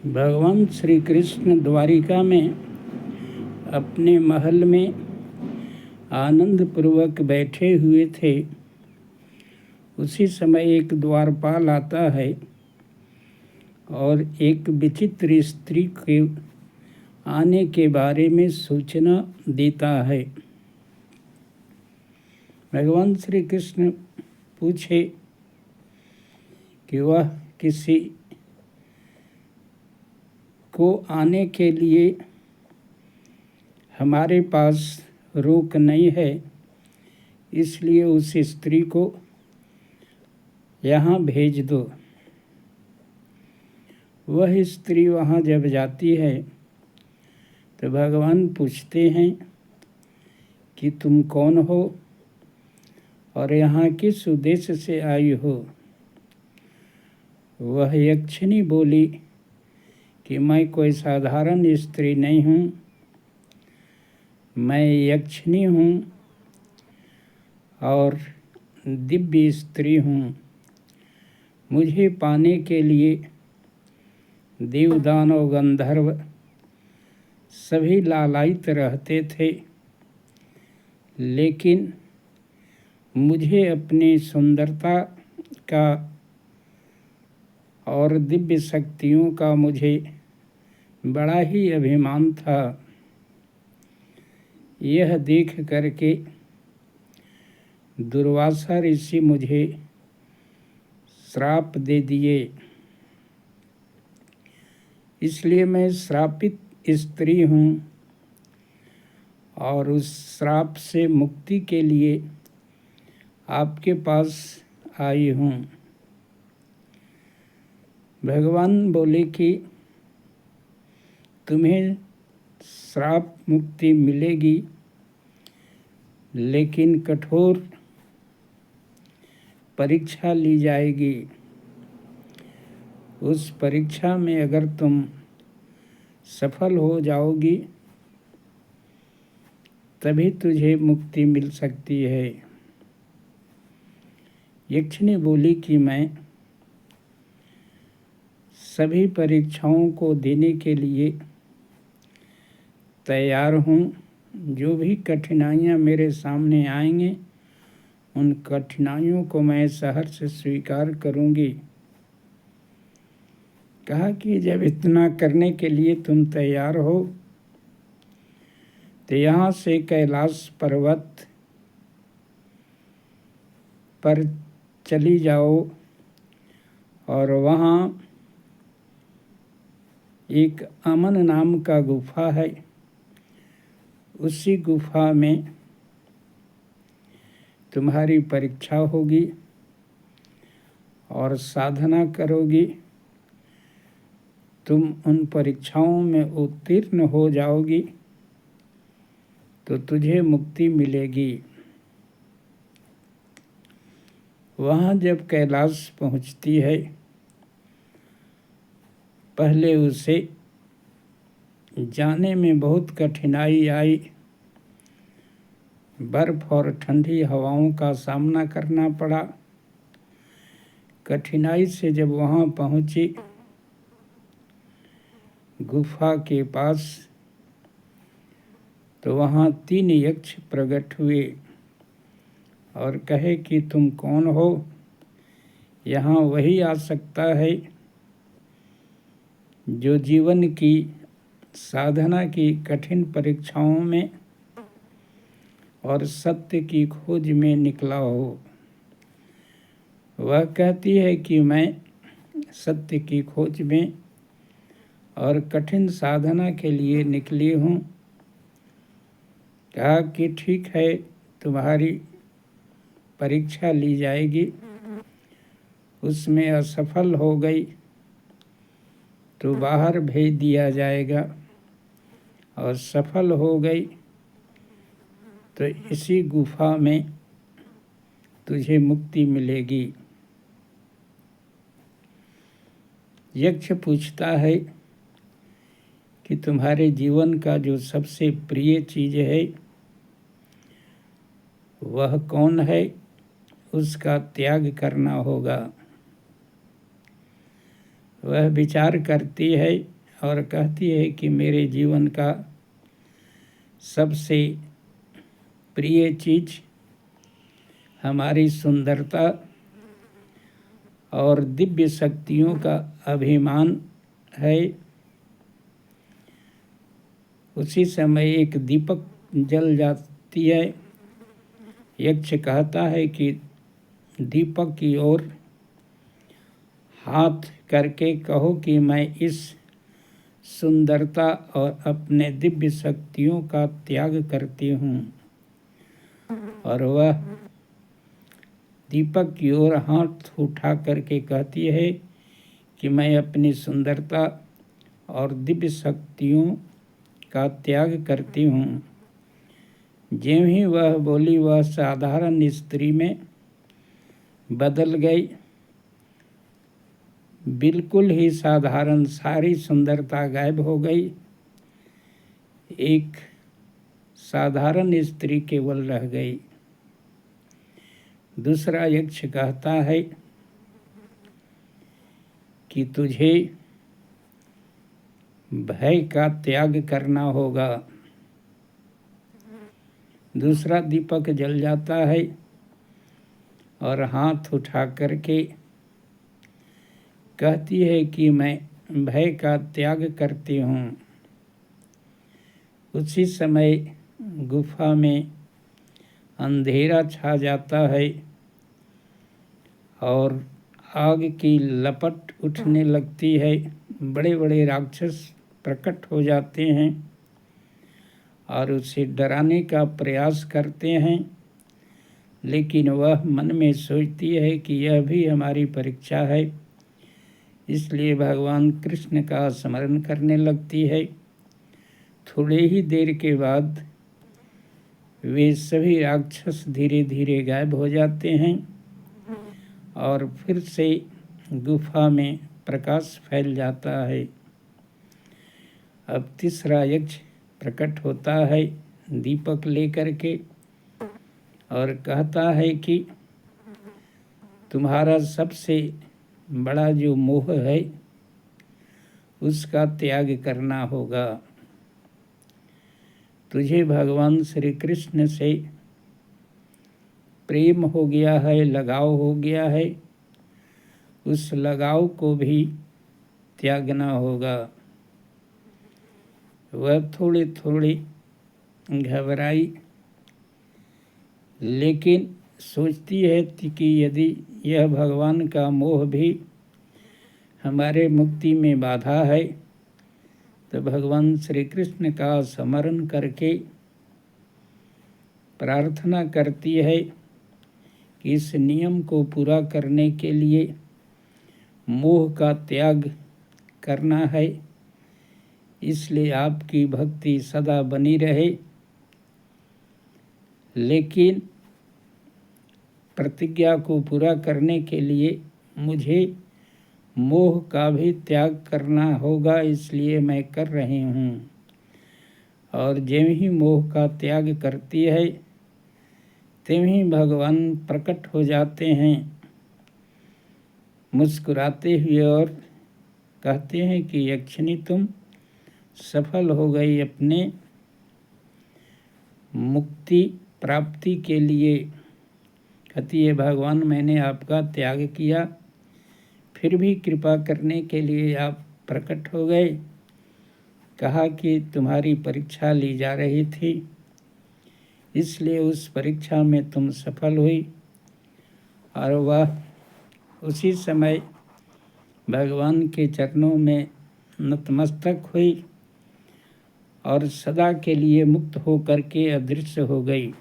भगवान श्री कृष्ण द्वारिका में अपने महल में आनंद पूर्वक बैठे हुए थे। उसी समय एक द्वारपाल आता है और एक विचित्र स्त्री के आने के बारे में सूचना देता है। भगवान श्री कृष्ण पूछे कि वह किसी को आने के लिए हमारे पास रोक नहीं है, इसलिए उस स्त्री को यहाँ भेज दो। वह स्त्री वहाँ जब जाती है तो भगवान पूछते हैं कि तुम कौन हो और यहाँ किस उद्देश्य से आई हो। वह यक्षिणी बोली कि मैं कोई साधारण स्त्री नहीं हूँ, मैं यक्षिणी हूँ और दिव्य स्त्री हूँ। मुझे पाने के लिए देव दानव गंधर्व सभी लालायित रहते थे, लेकिन मुझे अपनी सुंदरता का और दिव्य शक्तियों का मुझे बड़ा ही अभिमान था। यह देख करके दुर्वासा ऋषि मुझे श्राप दे दिए, इसलिए मैं श्रापित स्त्री हूँ और उस श्राप से मुक्ति के लिए आपके पास आई हूँ। भगवान बोले कि तुम्हें श्राप मुक्ति मिलेगी, लेकिन कठोर परीक्षा ली जाएगी। उस परीक्षा में अगर तुम सफल हो जाओगी तभी तुझे मुक्ति मिल सकती है। यक्षिणी बोली कि मैं सभी परीक्षाओं को देने के लिए तैयार हूँ। जो भी कठिनाइयाँ मेरे सामने आएंगे उन कठिनाइयों को मैं सहर्ष से स्वीकार करूँगी। कहा कि जब इतना करने के लिए तुम तैयार हो तो यहाँ से कैलाश पर्वत पर चली जाओ और वहाँ एक अमन नाम का गुफा है। उसी गुफा में तुम्हारी परीक्षा होगी और साधना करोगी। तुम उन परीक्षाओं में उत्तीर्ण हो जाओगी तो तुझे मुक्ति मिलेगी। वहाँ जब कैलाश पहुँचती है, पहले उसे जाने में बहुत कठिनाई आई। बर्फ और ठंडी हवाओं का सामना करना पड़ा। कठिनाई से जब वहाँ पहुँची गुफा के पास, तो वहाँ 3 यक्ष प्रकट हुए और कहे कि तुम कौन हो। यहाँ वही आ सकता है जो जीवन की साधना की कठिन परीक्षाओं में और सत्य की खोज में निकला हो। वह कहती है कि मैं सत्य की खोज में और कठिन साधना के लिए निकली हूँ। कहा कि ठीक है, तुम्हारी परीक्षा ली जाएगी। उसमें असफल हो गई तो बाहर भेज दिया जाएगा और सफल हो गई तो इसी गुफा में तुझे मुक्ति मिलेगी। यक्ष पूछता है कि तुम्हारे जीवन का जो सबसे प्रिय चीज़ है वह कौन है, उसका त्याग करना होगा। वह विचार करती है और कहती है कि मेरे जीवन का सबसे प्रिय चीज़ हमारी सुंदरता और दिव्य शक्तियों का अभिमान है। उसी समय एक दीपक जल जाती है। यक्ष कहता है कि दीपक की ओर हाथ करके कहो कि मैं इस सुंदरता और अपने दिव्य शक्तियों का त्याग करती हूँ। और वह दीपक की ओर हाथ उठा करके कहती है कि मैं अपनी सुंदरता और दिव्य शक्तियों का त्याग करती हूँ। ज्यों ही वह बोली वह साधारण स्त्री में बदल गई। बिल्कुल ही साधारण, सारी सुंदरता गायब हो गई। एक साधारण स्त्री केवल रह गई। दूसरा यक्ष कहता है कि तुझे भय का त्याग करना होगा। दूसरा दीपक जल जाता है और हाथ उठा करके कहती है कि मैं भय का त्याग करती हूँ। उसी समय गुफा में अंधेरा छा जाता है और आग की लपट उठने लगती है। बड़े बड़े राक्षस प्रकट हो जाते हैं और उसे डराने का प्रयास करते हैं, लेकिन वह मन में सोचती है कि यह भी हमारी परीक्षा है। इसलिए भगवान कृष्ण का स्मरण करने लगती है। थोड़े ही देर के बाद वे सभी राक्षस धीरे धीरे गायब हो जाते हैं और फिर से गुफा में प्रकाश फैल जाता है। अब तीसरा यक्ष प्रकट होता है दीपक लेकर के और कहता है कि तुम्हारा सबसे बड़ा जो मोह है उसका त्याग करना होगा। तुझे भगवान श्री कृष्ण से प्रेम हो गया है, लगाव हो गया है, उस लगाव को भी त्यागना होगा। वह थोड़ी थोड़ी घबराई, लेकिन सोचती है कि यदि यह भगवान का मोह भी हमारे मुक्ति में बाधा है तो भगवान श्री कृष्ण का स्मरण करके प्रार्थना करती है कि इस नियम को पूरा करने के लिए मोह का त्याग करना है, इसलिए आपकी भक्ति सदा बनी रहे। लेकिन प्रतिज्ञा को पूरा करने के लिए मुझे मोह का भी त्याग करना होगा, इसलिए मैं कर रही हूँ। और ज्यों ही मोह का त्याग करती है त्यों ही भगवान प्रकट हो जाते हैं मुस्कुराते हुए और कहते हैं कि यक्षिणी तुम सफल हो गई अपने मुक्ति प्राप्ति के लिए। कहती है भगवान मैंने आपका त्याग किया, फिर भी कृपा करने के लिए आप प्रकट हो गए। कहा कि तुम्हारी परीक्षा ली जा रही थी, इसलिए उस परीक्षा में तुम सफल हुई। और वह उसी समय भगवान के चरणों में नतमस्तक हुई और सदा के लिए मुक्त होकर के अदृश्य हो गई।